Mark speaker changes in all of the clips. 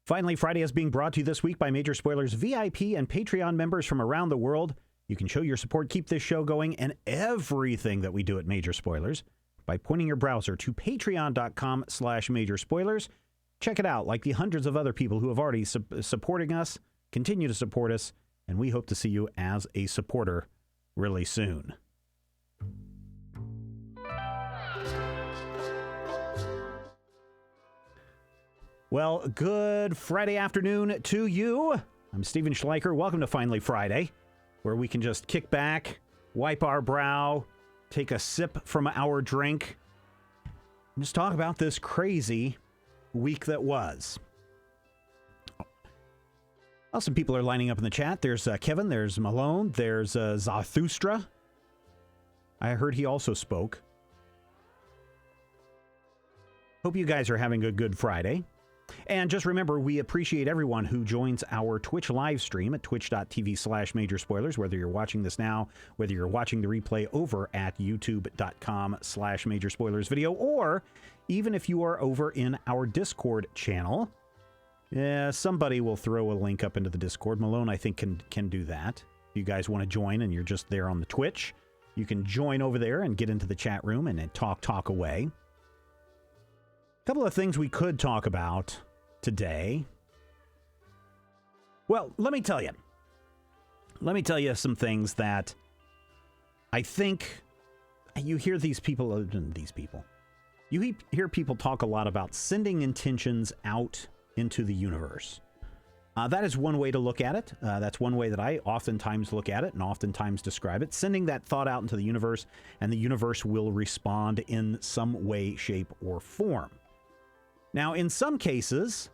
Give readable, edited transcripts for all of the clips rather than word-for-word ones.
Speaker 1: Finally, Friday is being brought to you this week by Major Spoilers VIP and Patreon members from around the world. You can show your support, keep this show going, and everything that we do at Major Spoilers by pointing your browser to patreon.com/Major Spoilers. Check it out, like the hundreds of other people who have already supporting us, continue to support us, and we hope to see you as a supporter really soon. Well, good Friday afternoon to you. I'm Stephen Schleicher. Welcome to Finally Friday, where we can just kick back, wipe our brow, take a sip from our drink, and just talk about this crazy week that was. Well, some people are lining up in the chat. There's Kevin, there's Malone, there's Zarathustra. I heard he also spoke. Hope you guys are having a good Friday. And just remember, we appreciate everyone who joins our Twitch live stream at twitch.tv/Major Spoilers, whether you're watching this now, whether you're watching the replay over at youtube.com/Major Spoilers video, or even if you are over in our Discord channel. Somebody will throw a link up into the Discord. Malone, I think, can do that. If you guys want to join and you're just there on the Twitch, you can join over there and get into the chat room and talk away. A couple of things we could talk about today. Well, let me tell you some things that I think you hear you hear people talk a lot about sending intentions out into the universe. That is one way to look at it. That's one way that I oftentimes look at it and oftentimes describe it. Sending that thought out into the universe, and the universe will respond in some way, shape, or form. Now, in some cases,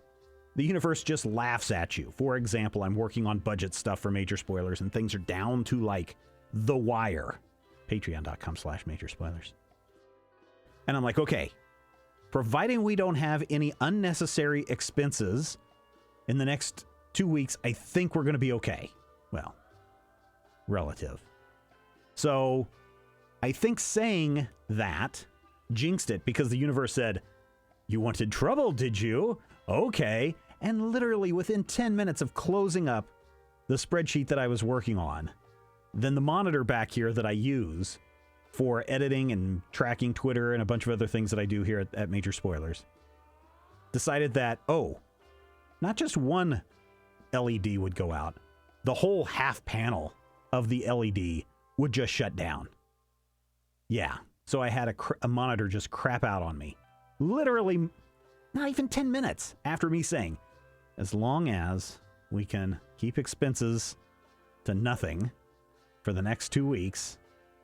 Speaker 1: the universe just laughs at you. For example, I'm working on budget stuff for Major Spoilers, and things are down to, like, the wire. Patreon.com/Major Spoilers. And I'm like, okay, providing we don't have any unnecessary expenses in the next 2 weeks, I think we're going to be okay. Well, relative. So, I think saying that jinxed it, because the universe said, "You wanted trouble, did you? Okay." And literally within 10 minutes of closing up the spreadsheet that I was working on, then the monitor back here that I use for editing and tracking Twitter and a bunch of other things that I do here at Major Spoilers, decided that, not just one LED would go out, the whole half panel of the LED would just shut down. Yeah, so I had a monitor just crap out on me. Literally not even 10 minutes after me saying, as long as we can keep expenses to nothing for the next 2 weeks,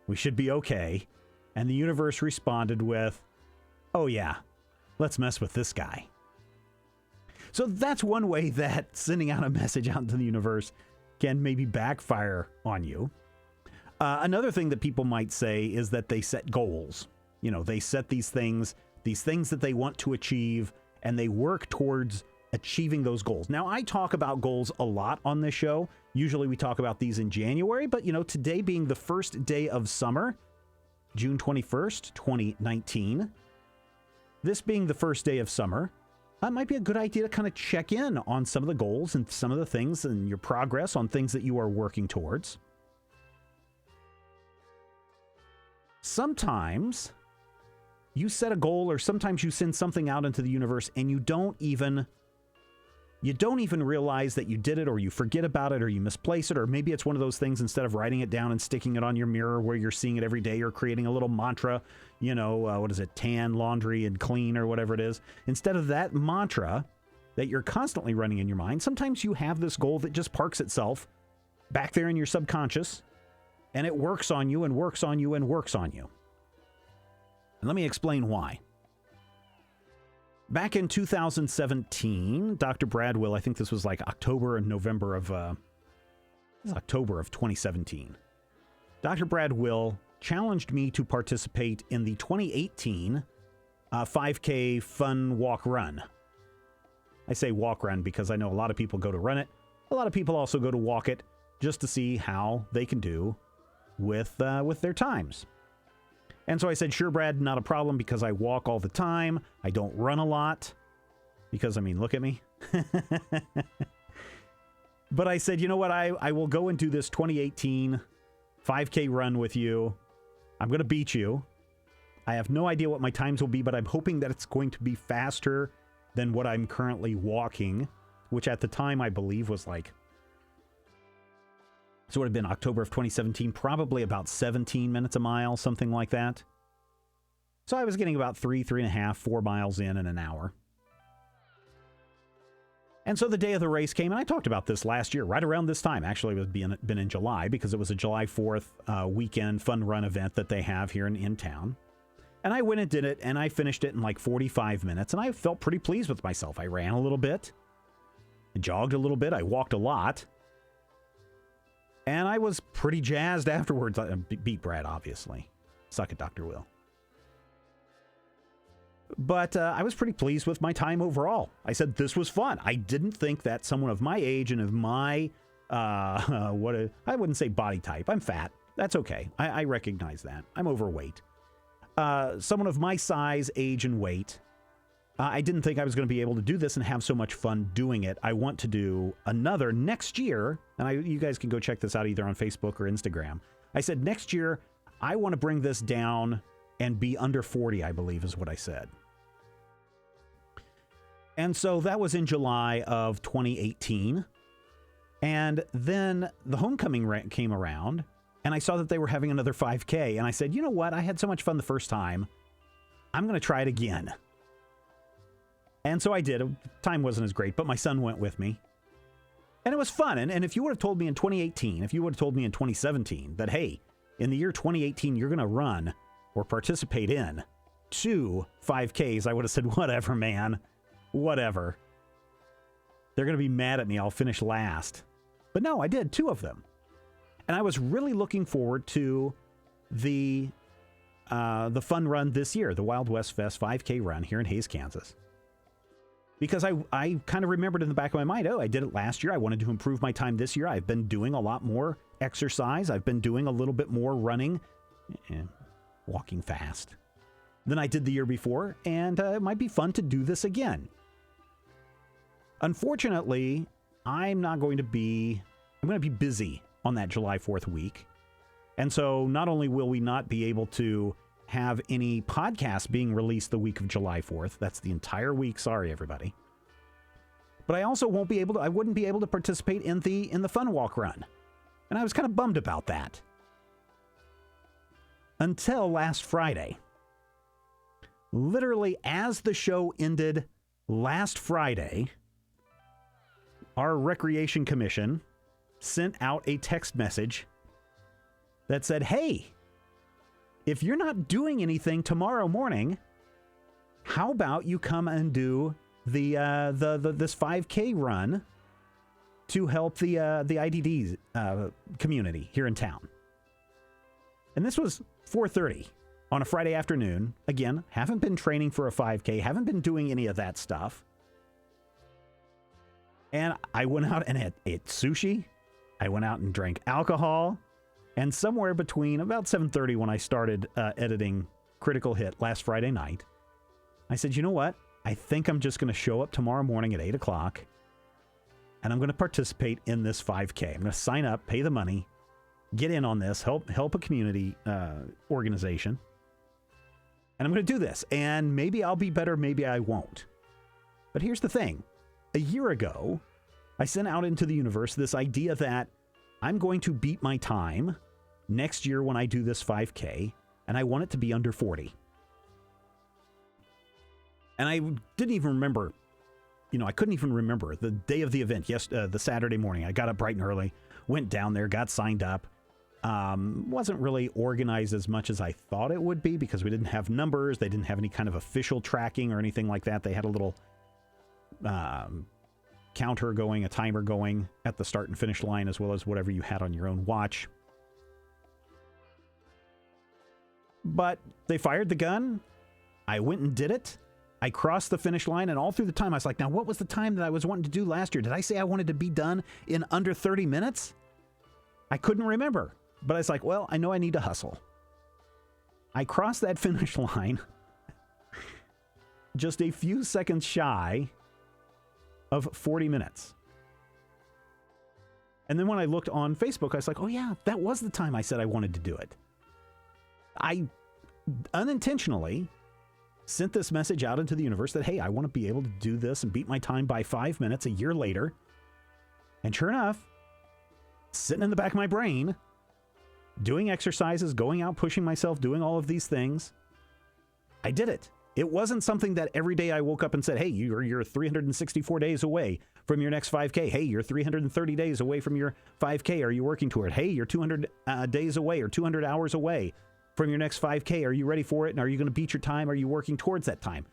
Speaker 1: we should be okay. And the universe responded with, "Oh yeah, let's mess with this guy." So that's one way that sending out a message out into the universe can maybe backfire on you. Another thing that people might say is that they set goals. You know, they set these things that they want to achieve, and they work towards achieving those goals. Now, I talk about goals a lot on this show. Usually we talk about these in January, but today being the first day of summer, June 21st, 2019, this being the first day of summer, that might be a good idea to kind of check in on some of the goals and some of the things and your progress on things that you are working towards. Sometimes you set a goal, or sometimes you send something out into the universe and you don't even realize that you did it, or you forget about it, or you misplace it, or maybe it's one of those things, instead of writing it down and sticking it on your mirror where you're seeing it every day, or creating a little mantra, what is it, tan, laundry, and clean, or whatever it is. Instead of that mantra that you're constantly running in your mind, sometimes you have this goal that just parks itself back there in your subconscious, and it works on you and works on you and works on you. And let me explain why. Back in 2017, Dr. Brad Will, I think this was like October and November of 2017. Dr. Brad Will challenged me to participate in the 2018 5K fun walk run. I say walk run because I know a lot of people go to run it. A lot of people also go to walk it just to see how they can do with their times. And so I said, sure, Brad, not a problem, because I walk all the time. I don't run a lot because, look at me. But I said, you know what? I will go and do this 2018 5K run with you. I'm going to beat you. I have no idea what my times will be, but I'm hoping that it's going to be faster than what I'm currently walking, which at the time I believe was like, so it would have been October of 2017, probably about 17 minutes a mile, something like that. So I was getting about 3.5, 4 miles in an hour. And so the day of the race came, and I talked about this last year, right around this time. Actually, it was been in July, because it was a July 4th weekend fun run event that they have here in town. And I went and did it, and I finished it in like 45 minutes, and I felt pretty pleased with myself. I ran a little bit, I jogged a little bit, I walked a lot, and I was pretty jazzed afterwards. I beat Brad, obviously. Suck it, Dr. Will. But I was pretty pleased with my time overall. I said this was fun. I didn't think that someone of my age and of my, I wouldn't say body type. I'm fat. That's okay. I recognize that. I'm overweight. Someone of my size, age, and weight, I didn't think I was going to be able to do this and have so much fun doing it. I want to do another next year, and you guys can go check this out either on Facebook or Instagram. I said next year, I want to bring this down and be under 40, I believe is what I said. And so that was in July of 2018. And then the homecoming came around, and I saw that they were having another 5K. And I said, you know what? I had so much fun the first time. I'm going to try it again. And so I did. Time wasn't as great, but my son went with me. And it was fun. And if you would have told me in 2018, if you would have told me in 2017 that, hey, in the year 2018, you're going to run or participate in 2 5Ks, I would have said, whatever, man. Whatever. They're going to be mad at me. I'll finish last. But no, I did 2 of them. And I was really looking forward to the fun run this year, the Wild West Fest 5K run here in Hays, Kansas. Because I kind of remembered in the back of my mind, oh, I did it last year. I wanted to improve my time this year. I've been doing a lot more exercise. I've been doing a little bit more running, walking fast, than I did the year before. And it might be fun to do this again. Unfortunately, I'm going to be busy on that July 4th week. And so not only will we not be able to have any podcasts being released the week of July 4th, that's the entire week, sorry everybody, but I also wouldn't be able to participate in the fun walk run. And I was kind of bummed about that. Until last Friday. Literally as the show ended last Friday, our Recreation Commission sent out a text message that said, hey, if you're not doing anything tomorrow morning, how about you come and do this 5K run to help the IDD community here in town? And this was 4:30 on a Friday afternoon. Again, haven't been training for a 5K, haven't been doing any of that stuff. And I went out and ate sushi. I went out and drank alcohol. And somewhere between about 7:30 when I started editing Critical Hit last Friday night, I said, you know what? I think I'm just going to show up tomorrow morning at 8 o'clock, and I'm going to participate in this 5K. I'm going to sign up, pay the money, get in on this, help a community organization. And I'm going to do this. And maybe I'll be better, maybe I won't. But here's the thing. A year ago, I sent out into the universe this idea that I'm going to beat my time next year when I do this 5K, and I want it to be under 40. And I didn't even remember, I couldn't even remember the day of the event. Yes, the Saturday morning. I got up bright and early, went down there, got signed up. Wasn't really organized as much as I thought it would be because we didn't have numbers. They didn't have any kind of official tracking or anything like that. They had a little counter going, a timer going at the start and finish line, as well as whatever you had on your own watch. But they fired the gun. I went and did it. I crossed the finish line, and all through the time I was like, now what was the time that I was wanting to do last year? Did I say I wanted to be done in under 30 minutes? I couldn't remember, but I was like, well, I know I need to hustle. I crossed that finish line just a few seconds shy of 40 minutes. And then when I looked on Facebook, I was like, oh yeah, that was the time I said I wanted to do it. I unintentionally sent this message out into the universe that, hey, I want to be able to do this and beat my time by 5 minutes a year later. And sure enough, sitting in the back of my brain, doing exercises, going out, pushing myself, doing all of these things, I did it. It wasn't something that every day I woke up and said, hey, you're 364 days away from your next 5K. Hey, you're 330 days away from your 5K. Are you working toward it? Hey, you're 200 days away or 200 hours away from your next 5K. Are you ready for it? And are you going to beat your time? Are you working towards that time?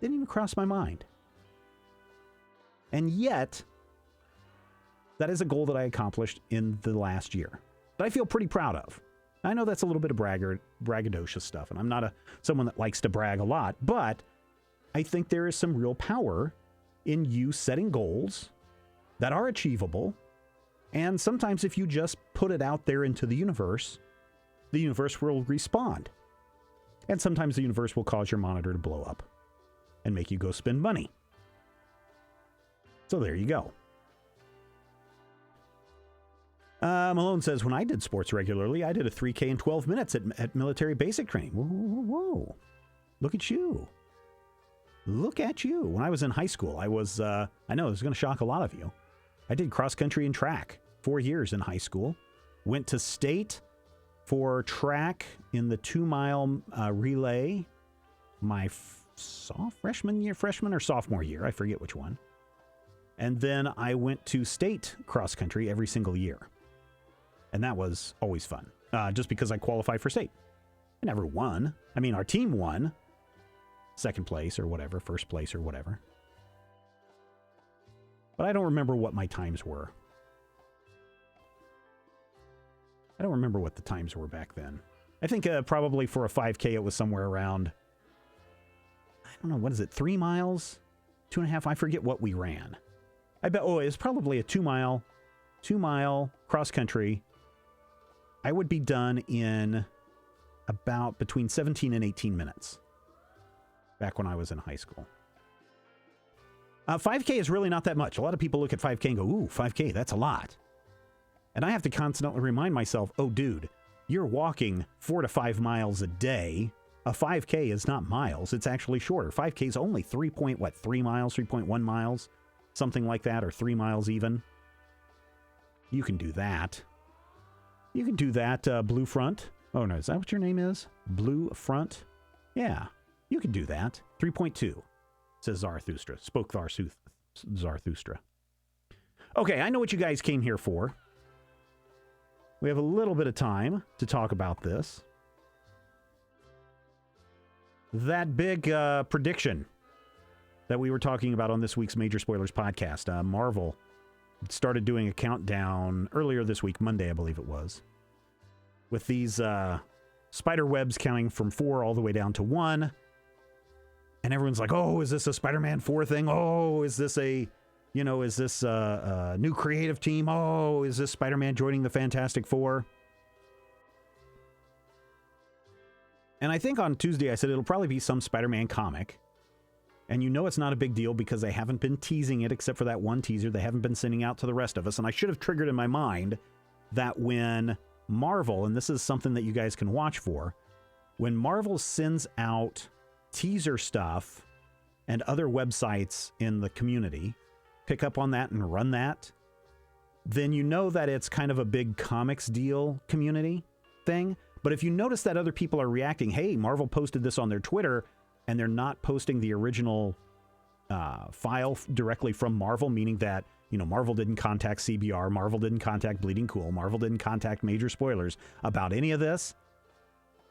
Speaker 1: Didn't even cross my mind. And yet, that is a goal that I accomplished in the last year that I feel pretty proud of. I know that's a little bit of braggadocious stuff, and I'm not someone that likes to brag a lot, but I think there is some real power in you setting goals that are achievable. And sometimes if you just put it out there into the universe will respond. And sometimes the universe will cause your monitor to blow up and make you go spend money. So there you go. Malone says, when I did sports regularly, I did a 3K in 12 minutes at military basic training. Whoa, whoa, whoa. Look at you. Look at you. When I was in high school, I was, I know this is going to shock a lot of you. I did cross country and track 4 years in high school. Went to state for track in the 2-mile relay my freshman or sophomore year. I forget which one. And then I went to state cross country every single year. And that was always fun, just because I qualified for state. I never won. I mean, our team won second place or whatever, first place or whatever. But I don't remember what my times were. I don't remember what the times were back then. I think probably for a 5K, it was somewhere around, I don't know, what is it, 3 miles? 2.5? I forget what we ran. I bet, it was probably a 2-mile cross country. I would be done in about between 17 and 18 minutes back when I was in high school. 5K is really not that much. A lot of people look at 5K and go, ooh, 5K, that's a lot. And I have to constantly remind myself, oh, dude, you're walking 4 to 5 miles a day. A 5K is not miles. It's actually shorter. 5K is only 3 miles, 3.1 miles, something like that, or 3 miles even. You can do that. You can do that, Blue Front. Oh, no, is that what your name is? Blue Front? Yeah, you can do that. 3.2, says Zarathustra. Spoke Zarathustra. Okay, I know what you guys came here for. We have a little bit of time to talk about this. That big prediction that we were talking about on this week's Major Spoilers podcast. Marvel started doing a countdown earlier this week, Monday, I believe it was, with these spider webs counting from 4 all the way down to 1. And everyone's like, oh, is this a Spider-Man 4 thing? Oh, is this a new creative team? Oh, is this Spider-Man joining the Fantastic Four? And I think on Tuesday I said it'll probably be some Spider-Man comic. And you know it's not a big deal because they haven't been teasing it except for that one teaser. They haven't been sending out to the rest of us. And I should have triggered in my mind that when Marvel, and this is something that you guys can watch for, when Marvel sends out teaser stuff and other websites in the community, pick up on that and run that, then you know that it's kind of a big comics deal community thing. But if you notice that other people are reacting, hey, Marvel posted this on their Twitter, and they're not posting the original file directly from Marvel, meaning that, Marvel didn't contact CBR, Marvel didn't contact Bleeding Cool, Marvel didn't contact Major Spoilers about any of this,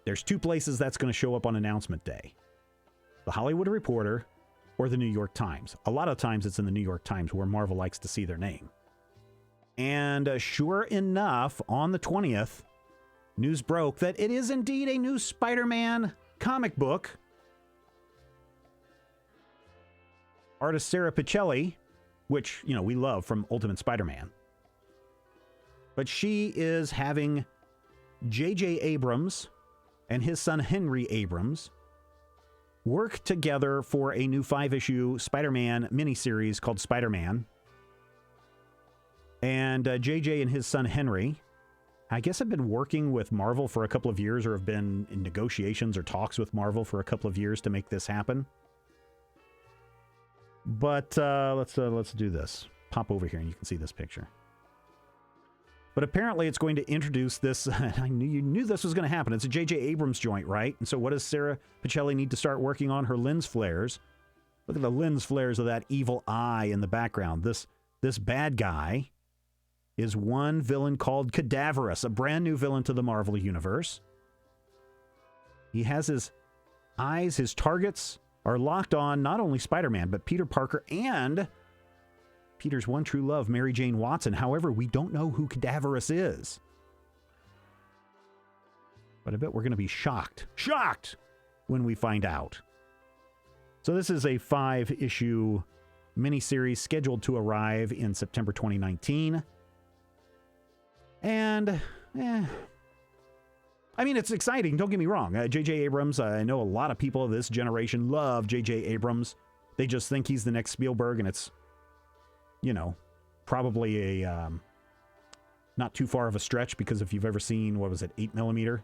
Speaker 1: there's 2 places that's going to show up on announcement day. The Hollywood Reporter or the New York Times. A lot of times it's in the New York Times where Marvel likes to see their name. And sure enough, on the 20th, news broke that it is indeed a new Spider-Man comic book. Artist Sarah Pichelli, which, we love from Ultimate Spider-Man. But she is having J.J. Abrams and his son Henry Abrams work together for a new 5-issue Spider-Man miniseries called Spider-Man. And JJ and his son Henry, I guess, have been working with Marvel for a couple of years, or have been in negotiations or talks with Marvel for a couple of years to make this happen. But let's do this. Pop over here and you can see this picture. But apparently it's going to introduce this. You knew this was going to happen. It's a J.J. Abrams joint, right? And so what does Sarah Pichelli need to start working on? Her lens flares. Look at the lens flares of that evil eye in the background. This bad guy is one villain called Cadaverous, a brand new villain to the Marvel Universe. He has his eyes, his targets are locked on not only Spider-Man, but Peter Parker and Peter's one true love, Mary Jane Watson. However, we don't know who Cadaverous is. But I bet we're going to be shocked when we find out. So this is a 5-issue miniseries scheduled to arrive in September 2019. And, I mean, it's exciting. Don't get me wrong. J.J. Abrams, I know a lot of people of this generation love J.J. Abrams. They just think he's the next Spielberg, and it's, you know, probably a not too far of a stretch, because if you've ever seen, what was it, 8mm?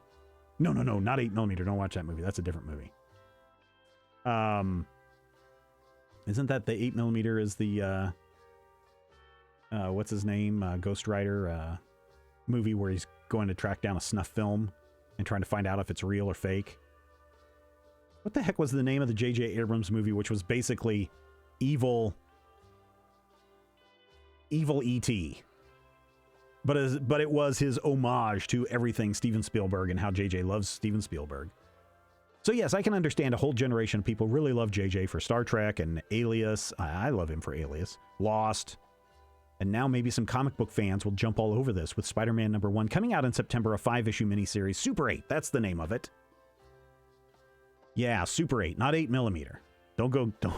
Speaker 1: No, not 8mm. Don't watch that movie. That's a different movie. Isn't that the 8mm is the, what's his name? Ghost Rider movie where he's going to track down a snuff film and trying to find out if it's real or fake. What the heck was the name of the J.J. Abrams movie, which was basically evil E.T., but it was his homage to everything Steven Spielberg and how J.J. loves Steven Spielberg. So yes, I can understand a whole generation of people really love J.J. for Star Trek and Alias. I love him for Alias. Lost. And now maybe some comic book fans will jump all over this with Spider-Man #1 coming out in September, a 5-issue miniseries. Super 8, that's the name of it. Yeah, Super 8, not 8mm. Don't. The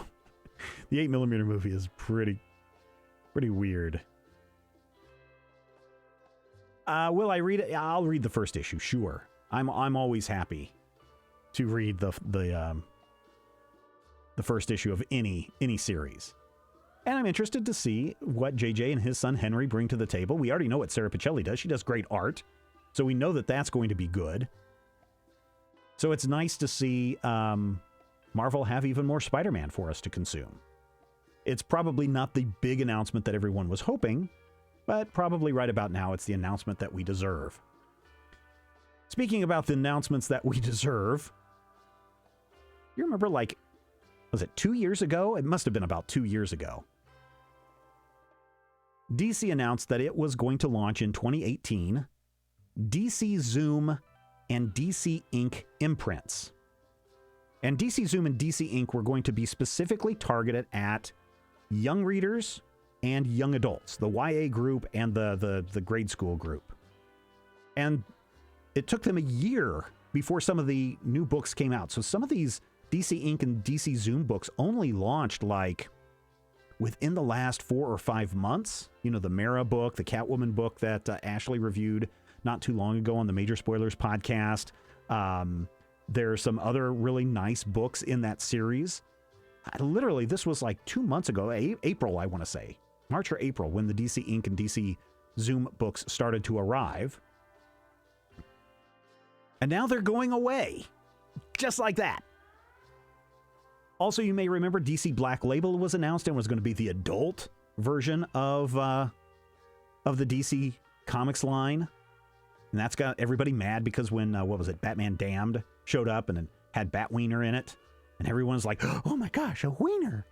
Speaker 1: 8mm movie is pretty weird. Will I read it? I'll read the first issue, sure. I'm always happy to read the first issue of any series. And I'm interested to see what JJ and his son Henry bring to the table. We already know what Sarah Pichelli does. She does great art. So we know that that's going to be good. So it's nice to see Marvel have even more Spider-Man for us to consume. It's probably not the big announcement that everyone was hoping, but probably right about now it's the announcement that we deserve. Speaking about the announcements that we deserve, you remember, like, was it 2 years ago? It must have been about 2 years ago. DC announced that it was going to launch in 2018 DC Zoom and DC Ink imprints. And DC Zoom and DC Ink were going to be specifically targeted at young readers and young adults, the YA group and the grade school group. And it took them a year before some of the new books came out. So some of these DC Ink and DC Zoom books only launched like within the last 4 or 5 months. You know, the Mara book, the Catwoman book that Ashley reviewed not too long ago on the Major Spoilers podcast. There are some other really nice books in that series. Literally, this was like 2 months ago, April, I want to say. March or April, when the DC Ink and DC Zoom books started to arrive. And now they're going away. Just like that. Also, you may remember DC Black Label was announced and was going to be the adult version of the DC Comics line. And that's got everybody mad because when, what was it, Batman Damned showed up and had Batwiener in it. And everyone's like, oh my gosh, a wiener.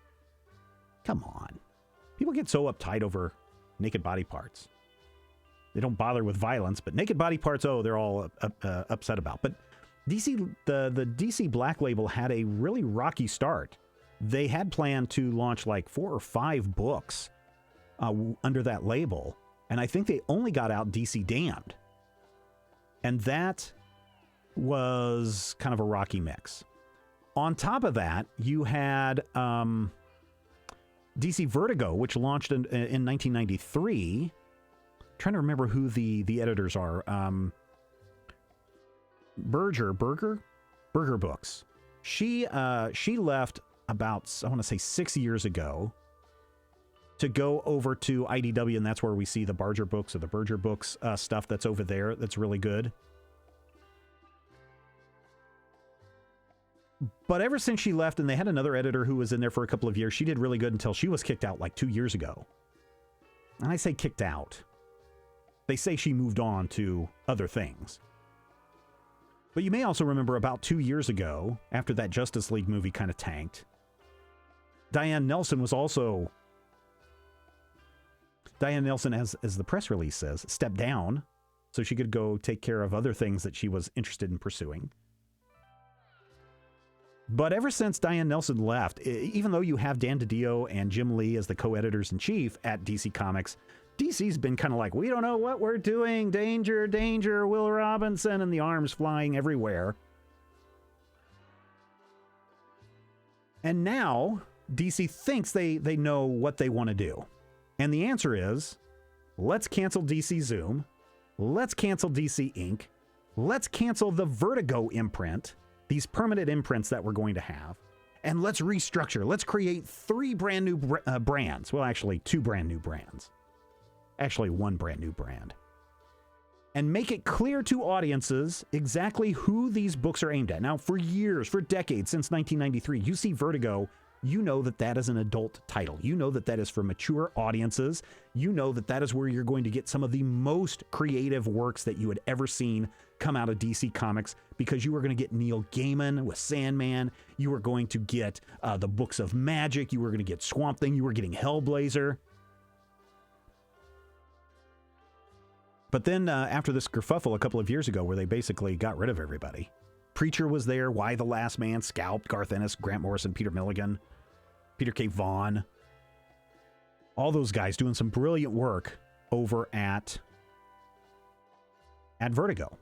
Speaker 1: Come on. People get so uptight over naked body parts. They don't bother with violence, but naked body parts, they're all upset about. But DC, the DC Black Label had a really rocky start. They had planned to launch like 4 or 5 books under that label, and I think they only got out DC Damned. And that was kind of a rocky mix. On top of that, you had DC Vertigo, which launched in 1993. Trying to remember who the editors are. Burger Books. She left about, I want to say 6 years ago to go over to IDW, and that's where we see the Barger books or the Berger books stuff that's over there that's really good. But ever since she left, and they had another editor who was in there for a couple of years, she did really good until she was kicked out like 2 years ago. And I say kicked out. They say she moved on to other things. But you may also remember about 2 years ago, after that Justice League movie kind of tanked, Diane Nelson was also... Diane Nelson, as the press release says, stepped down so she could go take care of other things that she was interested in pursuing. But ever since Diane Nelson left, even though you have Dan DiDio and Jim Lee as the co-editors-in-chief at DC Comics, DC's been kind of like, we don't know what we're doing. Danger, danger, Will Robinson, and the arms flying everywhere. And now DC thinks they know what they want to do. And the answer is, let's cancel DC Zoom. Let's cancel DC Inc. Let's cancel the Vertigo imprint, these permanent imprints that we're going to have. And let's restructure. Let's create 3 brand new brands. Well, actually, 2 brand new brands. Actually, 1 brand new brand. And make it clear to audiences exactly who these books are aimed at. Now, for years, for decades, since 1993, you see Vertigo, you know that that is an adult title. You know that that is for mature audiences. You know that that is where you're going to get some of the most creative works that you had ever seen come out of DC Comics, because you were going to get Neil Gaiman with Sandman. You were going to get the books of magic. You were going to get Swamp Thing. You were getting Hellblazer. But then after this kerfuffle a couple of years ago where they basically got rid of everybody, Preacher was there, Why the Last Man, Scalped, Garth Ennis, Grant Morrison, Peter Milligan, Peter K. Vaughan, all those guys doing some brilliant work over at Vertigo.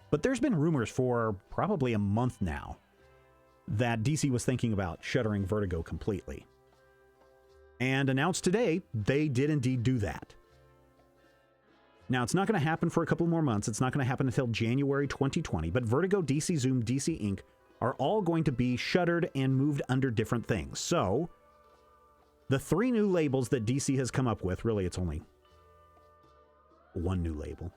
Speaker 1: But there's been rumors for probably a month now that DC was thinking about shuttering Vertigo completely. And announced today, they did indeed do that. Now, it's not going to happen for a couple more months. It's not going to happen until January 2020. But Vertigo, DC Zoom, DC Inc. are all going to be shuttered and moved under different things. So, the 3 new labels that DC has come up with, really it's only 1 new label.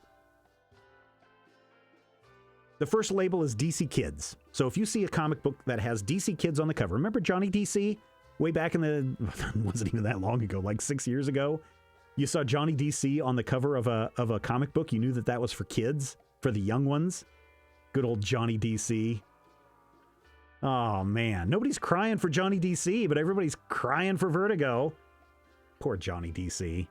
Speaker 1: The first label is DC Kids. So if you see a comic book that has DC Kids on the cover, remember Johnny DC? Way back in the, it wasn't even that long ago, like 6 years ago. You saw Johnny DC on the cover of a comic book. You knew that that was for kids, for the young ones. Good old Johnny DC. Oh, man. Nobody's crying for Johnny DC, but everybody's crying for Vertigo. Poor Johnny DC.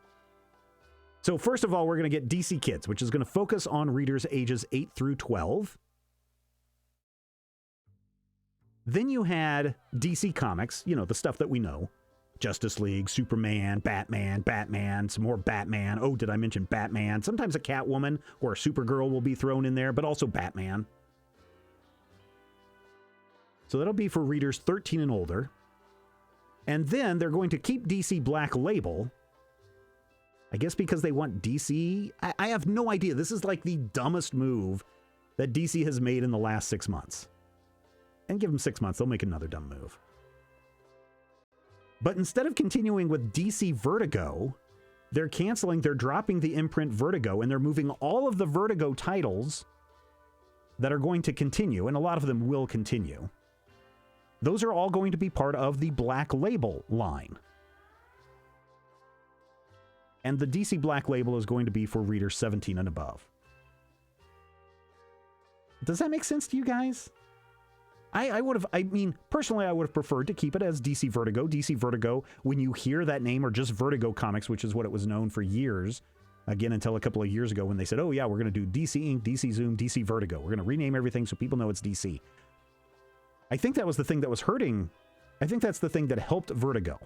Speaker 1: So first of all, we're going to get DC Kids, which is going to focus on readers ages 8 through 12. Then you had DC Comics, you know, the stuff that we know. Justice League, Superman, Batman, some more Batman. Oh, did I mention Batman? Sometimes a Catwoman or a Supergirl will be thrown in there, but also Batman. So that'll be for readers 13 and older. And then they're going to keep DC Black Label. I guess because they want DC. I have no idea. This is like the dumbest move that DC has made in the last 6 months. And give them 6 months, they'll make another dumb move. But instead of continuing with DC Vertigo, they're dropping the imprint Vertigo, and they're moving all of the Vertigo titles that are going to continue, and a lot of them will continue. Those are all going to be part of the Black Label line. And the DC Black Label is going to be for readers 17 and above. Does that make sense to you guys? Personally, I would have preferred to keep it as DC Vertigo. DC Vertigo, when you hear that name, or just Vertigo Comics, which is what it was known for years, again, until a couple of years ago when they said, oh yeah, we're going to do DC Inc., DC Zoom, DC Vertigo. We're going to rename everything so people know it's DC. I think that was the thing that was hurting. I think that's the thing that helped Vertigo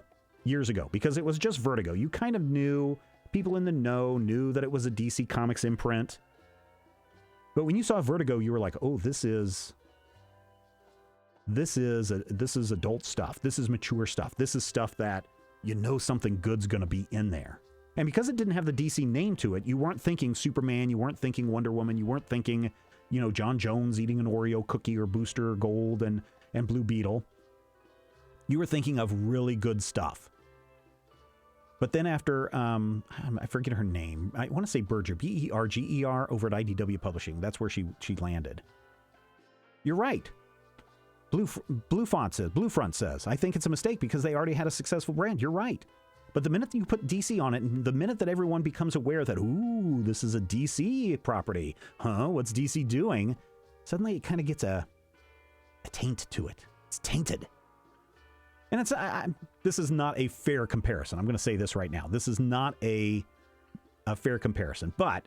Speaker 1: years ago, because it was just Vertigo. You kind of knew, people in the know knew that it was a DC Comics imprint. But when you saw Vertigo, you were like, oh, this is adult stuff. This is mature stuff. This is stuff that you know something good's going to be in there. And because it didn't have the DC name to it, you weren't thinking Superman, you weren't thinking Wonder Woman, you weren't thinking, John Jones eating an Oreo cookie or Booster Gold, and and Blue Beetle, you were thinking of really good stuff. But then after, I forget her name. I want to say Berger, Berger, over at IDW Publishing. That's where she landed. You're right. Blue Front says, I think it's a mistake because they already had a successful brand. You're right. But the minute you put DC on it, and the minute that everyone becomes aware that, ooh, this is a DC property, what's DC doing? Suddenly it kind of gets a taint to it. It's tainted. And this is not a fair comparison. I'm going to say this right now. This is not a fair comparison. But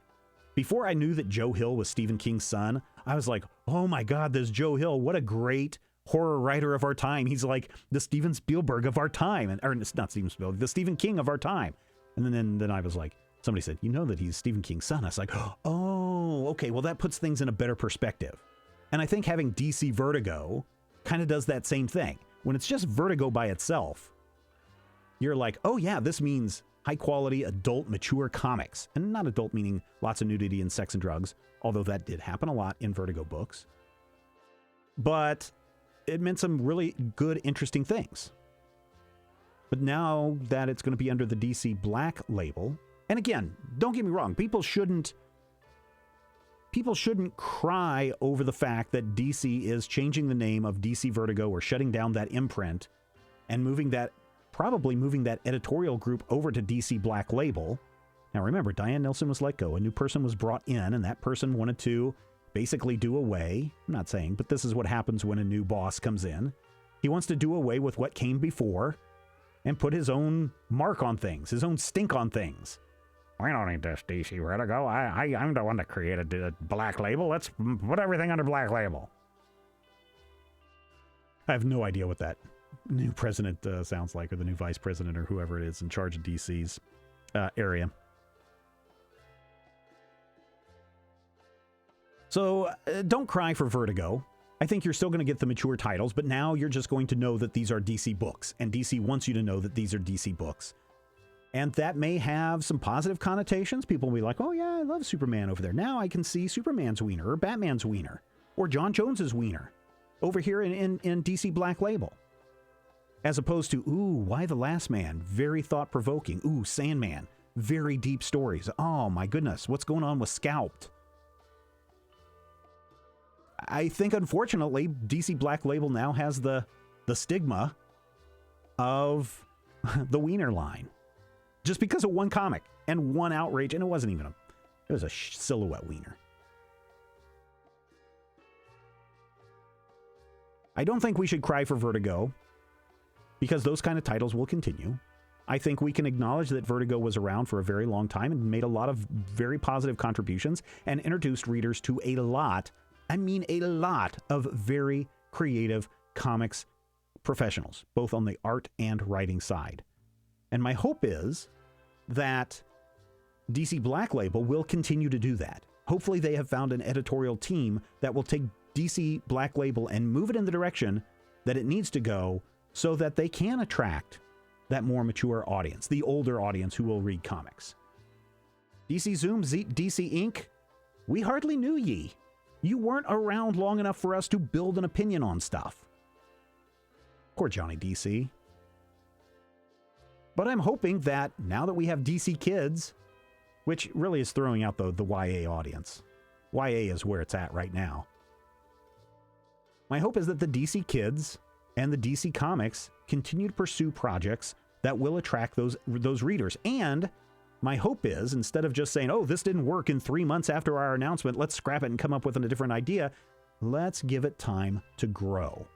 Speaker 1: before I knew that Joe Hill was Stephen King's son, I was like, oh my God, there's Joe Hill. What a great horror writer of our time. He's like the Steven Spielberg of our time. Or not Steven Spielberg, the Stephen King of our time. And then I was like, somebody said, you know that he's Stephen King's son. I was like, oh, okay. Well, that puts things in a better perspective. And I think having DC Vertigo kind of does that same thing. When it's just Vertigo by itself, you're like, oh yeah, this means high quality, adult, mature comics. And not adult meaning lots of nudity and sex and drugs, although that did happen a lot in Vertigo books. But it meant some really good, interesting things. But now that it's going to be under the DC Black label, and again, don't get me wrong, people shouldn't cry over the fact that DC is changing the name of DC Vertigo or shutting down that imprint and probably moving that editorial group over to DC Black label. Now remember, Diane Nelson was let go. A new person was brought in, and that person wanted to basically do away. I'm not saying, but this is what happens when a new boss comes in. He wants to do away with what came before and put his own mark on things, his own stink on things. We don't need this DC Vertigo. I'm the one that created the Black label. Let's put everything under Black label. I have no idea what that new president sounds like, or the new vice president, or whoever it is in charge of DC's area. So don't cry for Vertigo. I think you're still going to get the mature titles, but now you're just going to know that these are DC books, and DC wants you to know that these are DC books. And that may have some positive connotations. People will be like, oh yeah, I love Superman over there. Now I can see Superman's wiener, or Batman's wiener, or John Jones's wiener over here in DC Black Label. As opposed to, ooh, Why the Last Man? Very thought-provoking. Ooh, Sandman. Very deep stories. Oh my goodness, what's going on with Scalped? I think, unfortunately, DC Black Label now has the stigma of the wiener line. Just because of one comic and one outrage, and it wasn't even it was a silhouette wiener. I don't think we should cry for Vertigo, because those kind of titles will continue. I think we can acknowledge that Vertigo was around for a very long time and made a lot of very positive contributions and introduced readers to a lot of very creative comics professionals, both on the art and writing side. And my hope is that DC Black Label will continue to do that. Hopefully they have found an editorial team that will take DC Black Label and move it in the direction that it needs to go, so that they can attract that more mature audience, the older audience who will read comics. DC Zoom, DC Inc., we hardly knew ye. You weren't around long enough for us to build an opinion on stuff. Poor Johnny DC. But I'm hoping that now that we have DC Kids, which really is throwing out the YA audience. YA is where it's at right now. My hope is that the DC Kids and the DC Comics continue to pursue projects that will attract those readers. And my hope is, instead of just saying, oh, this didn't work in 3 months after our announcement, let's scrap it and come up with a different idea. Let's give it time to grow.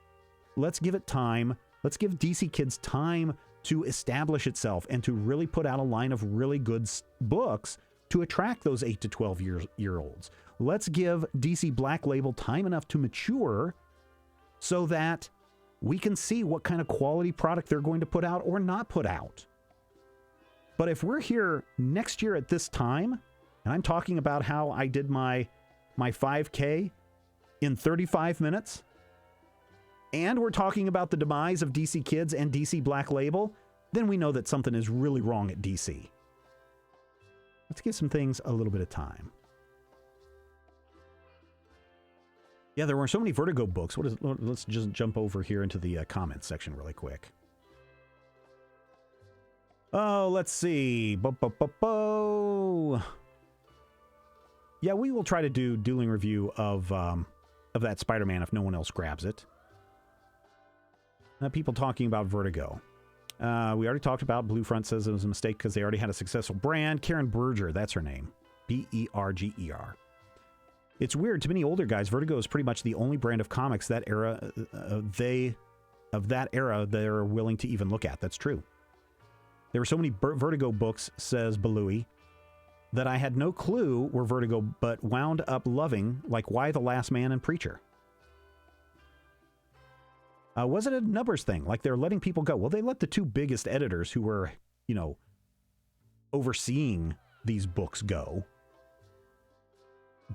Speaker 1: Let's give it time. Let's give DC Kids time to establish itself and to really put out a line of really good books to attract those 8 to 12-year-olds. Let's give DC Black Label time enough to mature so that we can see what kind of quality product they're going to put out or not put out. But if we're here next year at this time, and I'm talking about how I did my 5K in 35 minutes, and we're talking about the demise of DC Kids and DC Black Label, then we know that something is really wrong at DC. Let's give some things a little bit of time. Yeah, there were so many Vertigo books. Let's just jump over here into the comments section really quick. Oh, let's see. Yeah, we will try to do dueling review of that Spider-Man if no one else grabs it. People talking about Vertigo. We already talked about Blue Front says it was a mistake because they already had a successful brand. Karen Berger, that's her name. Berger. It's weird. To many older guys, Vertigo is pretty much the only brand of comics that era they're willing to even look at. That's true. There were so many Vertigo books, says Balooey, that I had no clue were Vertigo, but wound up loving, like Why the Last Man and Preacher. Was it a numbers thing? Like they're letting people go? Well, they let the two biggest editors who were, overseeing these books go.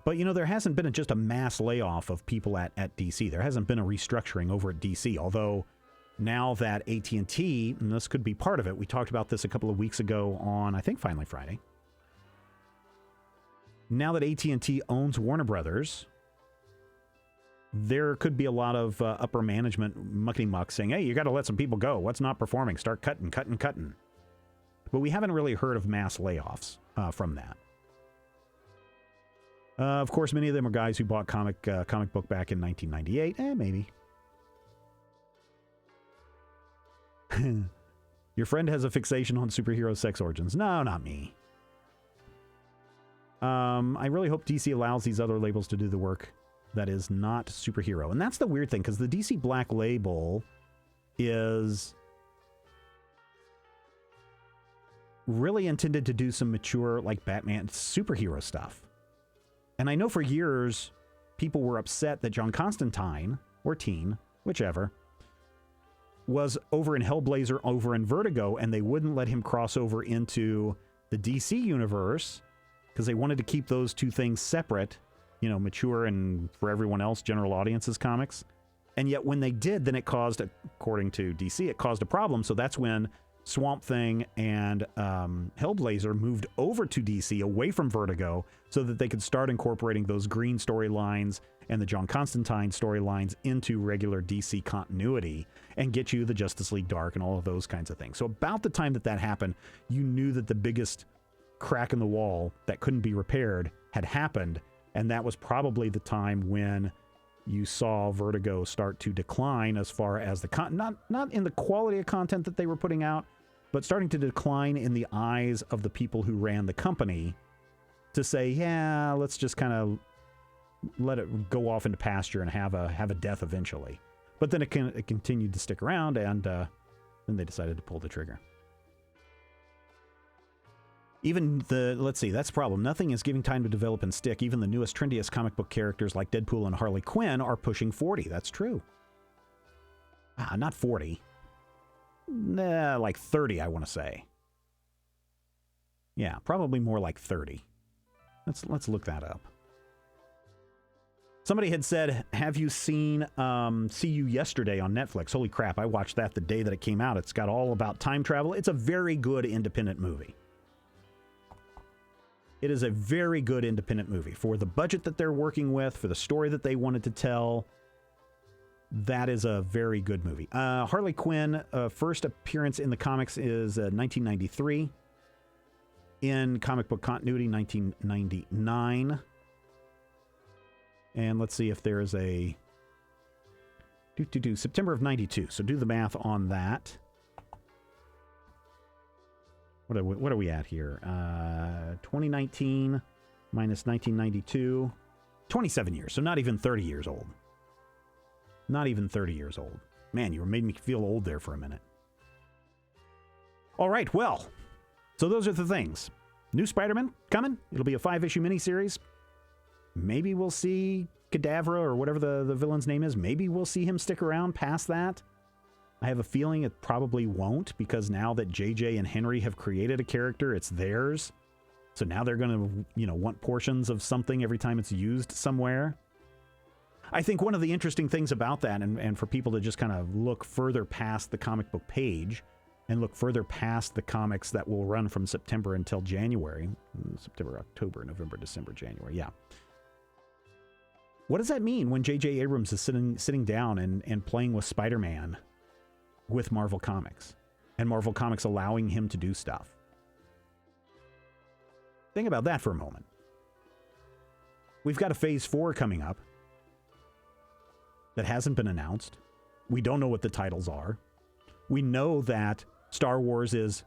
Speaker 1: But, there hasn't been just a mass layoff of people at DC. There hasn't been a restructuring over at DC, although now that AT&T, and this could be part of it, we talked about this a couple of weeks ago on, I think, Finally Friday. Now that AT&T owns Warner Brothers, there could be a lot of upper management muckety-muck saying, hey, you got to let some people go. What's not performing? Start cutting. But we haven't really heard of mass layoffs from that. Of course, many of them are guys who bought comic book back in 1998. Maybe. Your friend has a fixation on superhero sex origins. No, not me. I really hope DC allows these other labels to do the work that is not superhero. And that's the weird thing, because the DC Black Label is really intended to do some mature, like Batman, superhero stuff. And I know for years, people were upset that John Constantine, or Teen, whichever, was over in Hellblazer, over in Vertigo, and they wouldn't let him cross over into the DC universe because they wanted to keep those two things separate, mature and for everyone else, general audiences comics. And yet when they did, then it caused, according to DC, it caused a problem. So that's when Swamp Thing and Hellblazer moved over to DC away from Vertigo so that they could start incorporating those Green storylines and the John Constantine storylines into regular DC continuity and get you the Justice League Dark and all of those kinds of things. So about the time that happened, you knew that the biggest crack in the wall that couldn't be repaired had happened, and that was probably the time when you saw Vertigo start to decline as far as the not in the quality of content that they were putting out, but starting to decline in the eyes of the people who ran the company to say, yeah, let's just kind of let it go off into pasture and have a death eventually. But then it continued to stick around, and then they decided to pull the trigger. Even let's see, that's the problem. Nothing is giving time to develop and stick. Even the newest, trendiest comic book characters like Deadpool and Harley Quinn are pushing 40. That's true. Not 40. Like 30, I want to say. Yeah, probably more like 30. Let's look that up. Somebody had said, have you seen See You Yesterday on Netflix? Holy crap, I watched that the day that it came out. It's got all about time travel. It's a very good independent movie. It is a very good independent movie. For the budget that they're working with, for the story that they wanted to tell, that is a very good movie. Harley Quinn, first appearance in the comics is 1993. In comic book continuity, 1999. And let's see if there is a... September of 92. So do the math on that. What are we at here? 2019 minus 1992. 27 years. So not even 30 years old. Not even 30 years old. Man, you made me feel old there for a minute. All right, well. So those are the things. New Spider-Man coming. It'll be a 5-issue miniseries. Maybe we'll see Kadavra or whatever the villain's name is. Maybe we'll see him stick around past that. I have a feeling it probably won't, because now that JJ and Henry have created a character, it's theirs. So now they're going to, want portions of something every time it's used somewhere. I think one of the interesting things about that, and for people to just kind of look further past the comic book page and look further past the comics that will run from September until January. September, October, November, December, January. Yeah. What does that mean when J.J. Abrams is sitting down and playing with Spider-Man with Marvel Comics, and Marvel Comics allowing him to do stuff? Think about that for a moment. We've got a Phase 4 coming up that hasn't been announced. We don't know what the titles are. We know that Star Wars is...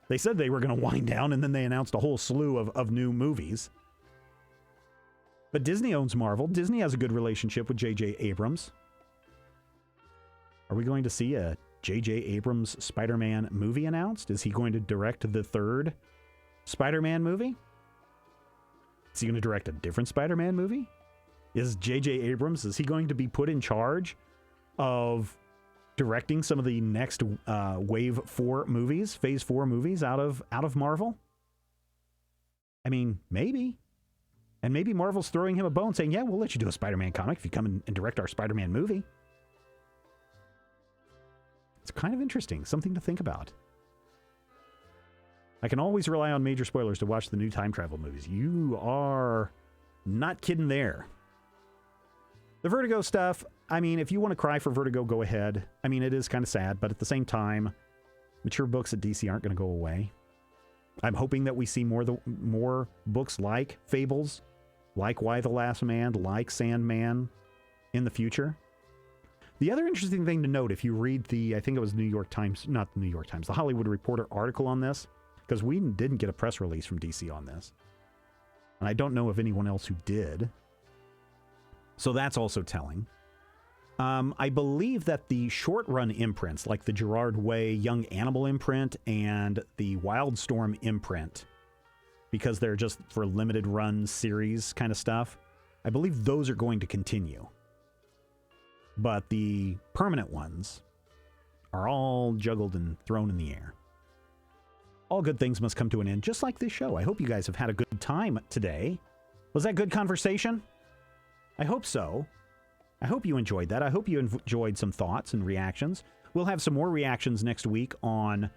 Speaker 1: they said they were going to wind down, and then they announced a whole slew of new movies. But Disney owns Marvel. Disney has a good relationship with J.J. Abrams. Are we going to see a J.J. Abrams Spider-Man movie announced? Is he going to direct the third Spider-Man movie? Is he going to direct a different Spider-Man movie? Is J.J. Abrams, is he going to be put in charge of directing some of the next Wave 4 movies, Phase 4 movies out of Marvel? I mean, maybe. And maybe Marvel's throwing him a bone saying, yeah, we'll let you do a Spider-Man comic if you come and direct our Spider-Man movie. It's kind of interesting, something to think about. I can always rely on major spoilers to watch the new time travel movies. You are not kidding there. The Vertigo stuff, I mean, if you want to cry for Vertigo, go ahead. I mean, it is kind of sad, but at the same time, mature books at DC aren't going to go away. I'm hoping that we see more books like Fables, like Why the Last Man, like Sandman in the future. The other interesting thing to note, if you read the, I think it was New York Times, not the New York Times, the Hollywood Reporter article on this, because we didn't get a press release from DC on this. And I don't know of anyone else who did. So that's also telling. I believe that the short-run imprints, like the Gerard Way Young Animal imprint and the Wildstorm imprint, because they're just for limited run series kind of stuff, I believe those are going to continue. But the permanent ones are all juggled and thrown in the air. All good things must come to an end, just like this show. I hope you guys have had a good time today. Was that good conversation? I hope so. I hope you enjoyed that. I hope you enjoyed some thoughts and reactions. We'll have some more reactions next week on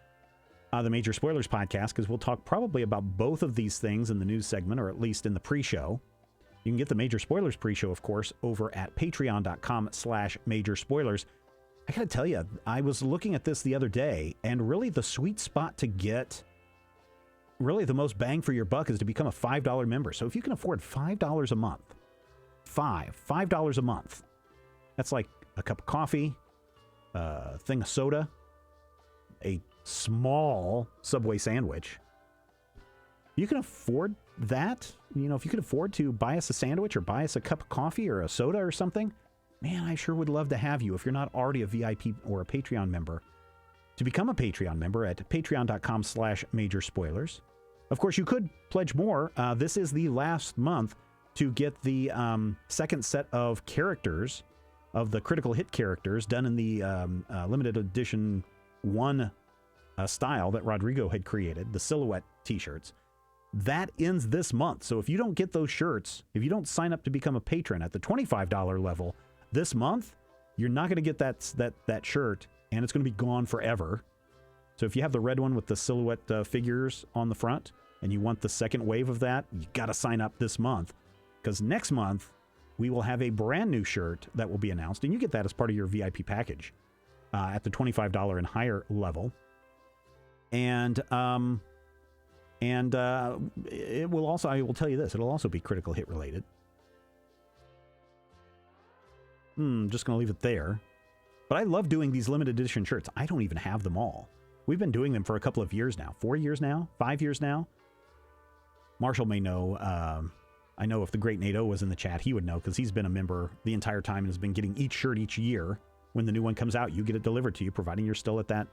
Speaker 1: the Major Spoilers podcast, because we'll talk probably about both of these things in the news segment, or at least in the pre-show. You can get the Major Spoilers pre-show, of course, over at patreon.com/Major Spoilers. I gotta tell you, I was looking at this the other day, and really the sweet spot to get really the most bang for your buck is to become a $5 member. So if you can afford $5 a month, $5 a month, that's like a cup of coffee, a thing of soda, a small Subway sandwich. You can afford that. You know, if you could afford to buy us a sandwich or buy us a cup of coffee or a soda or something, man, I sure would love to have you, if you're not already a VIP or a Patreon member, to become a Patreon member at patreon.com/Major Spoilers. Of course, you could pledge more. This is the last month to get the second set of characters, of the critical hit characters, done in the limited edition 1 style that Rodrigo had created, the silhouette t-shirts. That ends this month. So if you don't get those shirts, if you don't sign up to become a patron at the $25 level this month, you're not going to get that shirt, and it's going to be gone forever. So if you have the red one with the silhouette figures on the front, and you want the second wave of that, you got to sign up this month, because next month we will have a brand new shirt that will be announced, and you get that as part of your VIP package at the $25 and higher level. And it will also, I will tell you this, it'll also be critical hit related. Just going to leave it there. But I love doing these limited edition shirts. I don't even have them all. We've been doing them for a couple of years now. 4 years now? 5 years now? Marshall may know. I know if the great NATO was in the chat, he would know, because he's been a member the entire time and has been getting each shirt each year. When the new one comes out, you get it delivered to you, providing you're still at that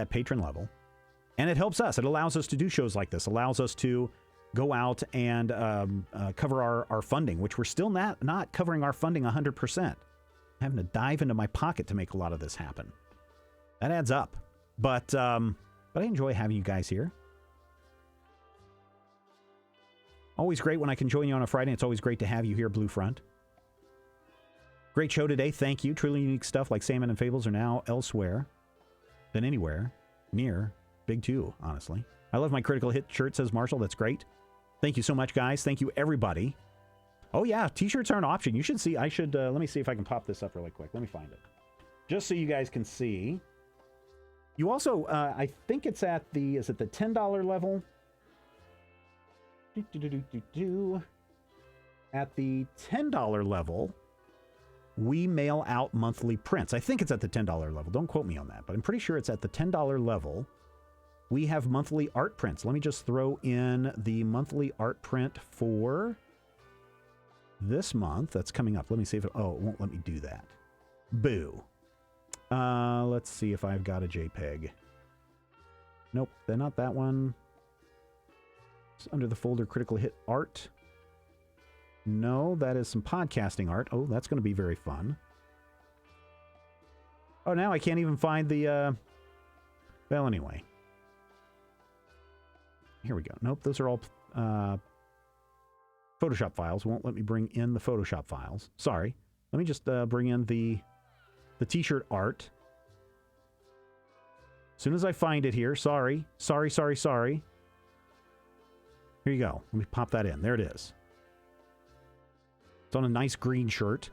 Speaker 1: patron level. And it helps us. It allows us to do shows like this. Allows us to go out and cover our funding, which we're still not covering our funding 100%. Having to dive into my pocket to make a lot of this happen. That adds up. But I enjoy having you guys here. Always great when I can join you on a Friday. It's always great to have you here, Blue Front. Great show today. Thank you. Truly unique stuff like Sandman and Fables are now elsewhere than anywhere near Big 2, honestly. I love my critical hit shirt, says Marshall. That's great. Thank you so much, guys. Thank you, everybody. Oh yeah, t-shirts are an option. You should see. I should let me see if I can pop this up really quick. Let me find it, just so you guys can see. You also, I think it's at the, is it the $10 level? At the $10 level, we mail out monthly prints. I think it's at the $10 level. Don't quote me on that, but I'm pretty sure it's at the $10 level. We have monthly art prints. Let me just throw in the monthly art print for this month. That's coming up. Let me see if it, oh, it won't let me do that. Boo. Let's see if I've got a JPEG. Nope, they're not that one. It's under the folder Critical Hit Art. No, that is some podcasting art. Oh, that's going to be very fun. Oh, now I can't even find the, well, anyway. Here we go. Nope, those are all Photoshop files. Won't let me bring in the Photoshop files. Sorry. Let me just bring in the t-shirt art. As soon as I find it here, sorry. Here you go. Let me pop that in. There it is. It's on a nice green shirt.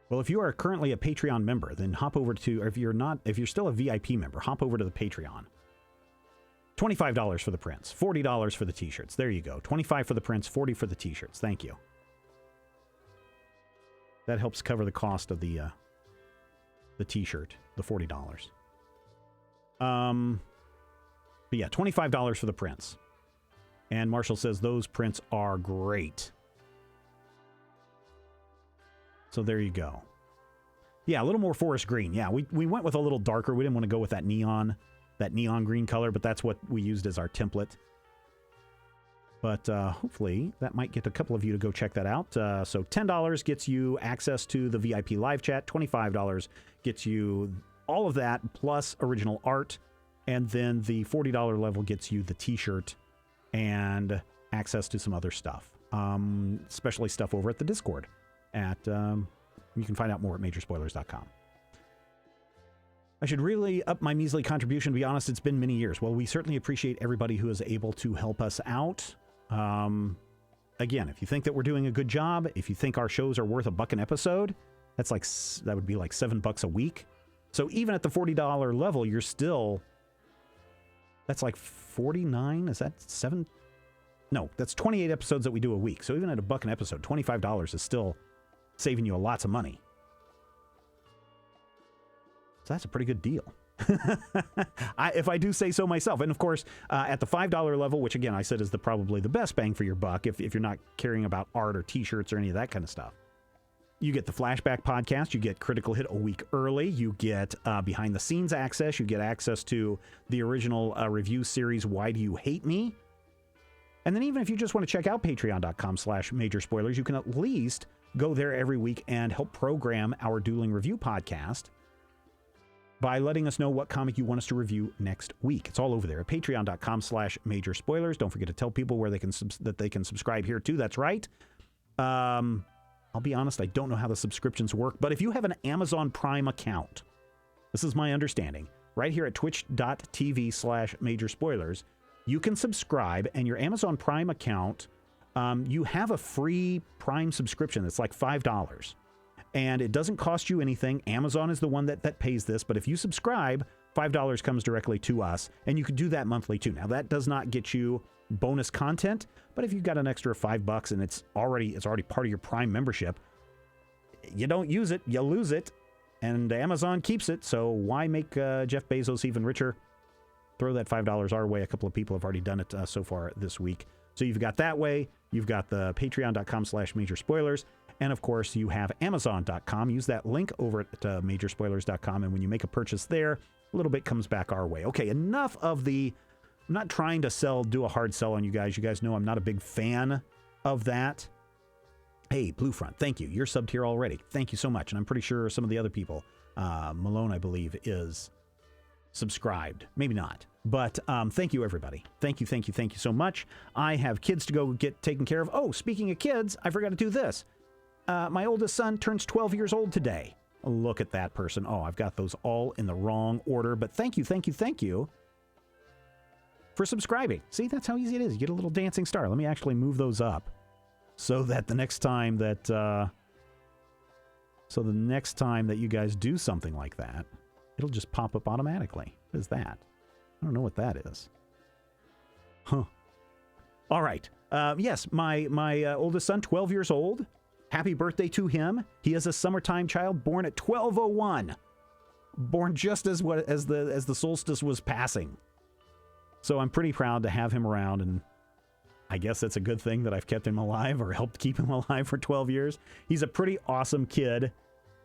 Speaker 1: Well, if you are currently a Patreon member, then hop over to, or if you're still a VIP member, hop over to the Patreon. $25 for the prints, $40 for the t-shirts. There you go. $25 for the prints, $40 for the t-shirts. Thank you. That helps cover the cost of the t-shirt, the $40. But yeah, $25 for the prints. And Marshall says those prints are great. So there you go. Yeah, a little more forest green. Yeah, we went with a little darker. We didn't want to go with that neon green color, but that's what we used as our template. But hopefully that might get a couple of you to go check that out. So $10 gets you access to the VIP live chat. $25 gets you all of that plus original art. And then the $40 level gets you the t-shirt and access to some other stuff. Especially stuff over at the Discord. You can find out more at majorspoilers.com. I should really up my measly contribution. To be honest, it's been many years. Well, we certainly appreciate everybody who is able to help us out. Again, if you think that we're doing a good job, if you think our shows are worth $1 an episode, that would be like $7 a week. So even at the $40 level, you're still, that's like 49. Is that 7? No, that's 28 episodes that we do a week. So even at $1 an episode, $25 is still saving you lots of money. So that's a pretty good deal. If I do say so myself. And of course, at the $5 level, which again, I said is probably the best bang for your buck if you're not caring about art or t-shirts or any of that kind of stuff. You get the Flashback podcast, you get Critical Hit a week early, you get behind the scenes access, you get access to the original review series, Why Do You Hate Me? And then even if you just want to check out patreon.com/majorspoilers, you can at least go there every week and help program our Dueling Review podcast by letting us know what comic you want us to review next week. It's all over there at patreon.com/majorspoilers. Don't forget to tell people where that they can subscribe here too. That's right. I'll be honest, I don't know how the subscriptions work, but if you have an Amazon Prime account, this is my understanding, right here at twitch.tv/majorspoilers, you can subscribe, and your Amazon Prime account, you have a free Prime subscription that's like $5. And it doesn't cost you anything. Amazon is the one that pays this, but if you subscribe, $5 comes directly to us, and you can do that monthly too. Now, that does not get you bonus content, but if you've got an extra $5 and it's already part of your Prime membership, you don't use it, you lose it, and Amazon keeps it, so why make Jeff Bezos even richer? Throw that $5 our way. A couple of people have already done it so far this week. So you've got that way, you've got the patreon.com/majorspoilers, and of course you have amazon.com. Use that link over at majorspoilers.com, and when you make a purchase there, a little bit comes back our way. Okay, enough of I'm not trying to do a hard sell on you guys. You guys know I'm not a big fan of that. Hey, Bluefront, thank you. You're subbed here already. Thank you so much. And I'm pretty sure some of the other people, Malone, I believe, is subscribed. Maybe not. But thank you, everybody. Thank you so much. I have kids to go get taken care of. Oh, speaking of kids, I forgot to do this. My oldest son turns 12 years old today. Look at that person. Oh, I've got those all in the wrong order. But thank you. for subscribing. See, that's how easy it is. You get a little dancing star. Let me actually move those up so that the next time that you guys do something like that, it'll just pop up automatically. What is that? I don't know what that is. Huh. All right. Yes, my oldest son, 12 years old. Happy birthday to him. He is a summertime child born at 12:01. Born just as the solstice was passing. So I'm pretty proud to have him around, and I guess that's a good thing that I've kept him alive or helped keep him alive for 12 years. He's a pretty awesome kid,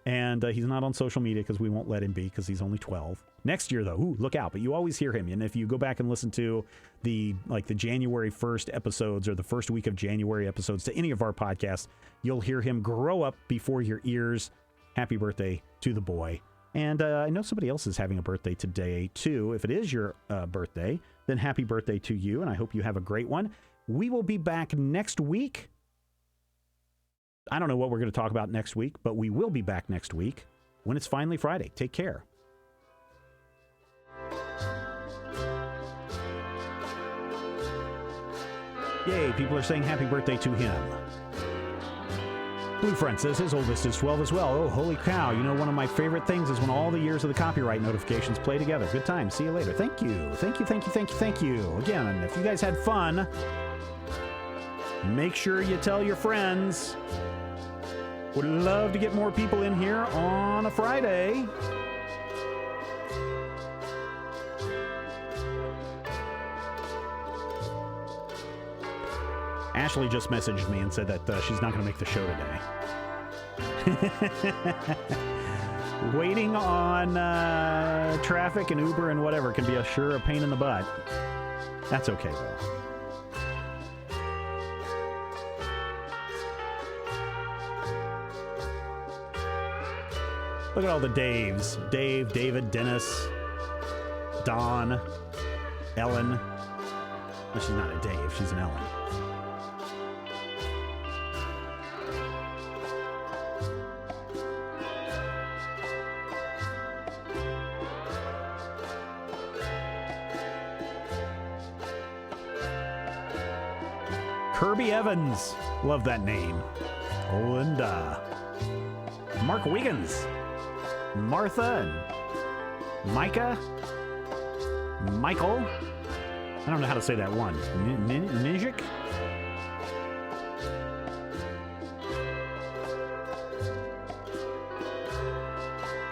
Speaker 1: and he's not on social media because we won't let him be because he's only 12. Next year, though, ooh, look out. But you always hear him. And if you go back and listen to the January 1st episodes or the first week of January episodes to any of our podcasts, you'll hear him grow up before your ears. Happy birthday to the boy. And I know somebody else is having a birthday today, too. If it is your birthday, then happy birthday to you, and I hope you have a great one. We will be back next week. I don't know what we're going to talk about next week, but we will be back next week when it's finally Friday. Take care. Yay, people are saying happy birthday to him. Blue Friend says his oldest is 12 as well. Oh, holy cow. You know, one of my favorite things is when all the years of the copyright notifications play together. Good time. See you later. Thank you. Thank you, thank you, thank you, thank you. Again, if you guys had fun, make sure you tell your friends. Would love to get more people in here on a Friday. Ashley just messaged me and said that she's not going to make the show today. Waiting on traffic and Uber and whatever can be a pain in the butt. That's okay, though. Look at all the Daves. Dave, David, Dennis, Don, Ellen. No, she's not a Dave. She's an Ellen. Kirby Evans. Love that name. Linda. Mark Wiggins. Martha and Micah. Michael. I don't know how to say that one. Nijic?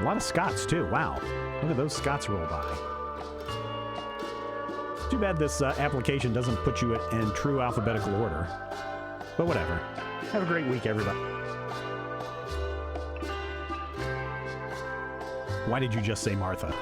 Speaker 1: A lot of Scots, too. Wow. Look at those Scots roll by. Too bad this application doesn't put you in true alphabetical order. But whatever. Have a great week, everybody. Why did you just say Martha?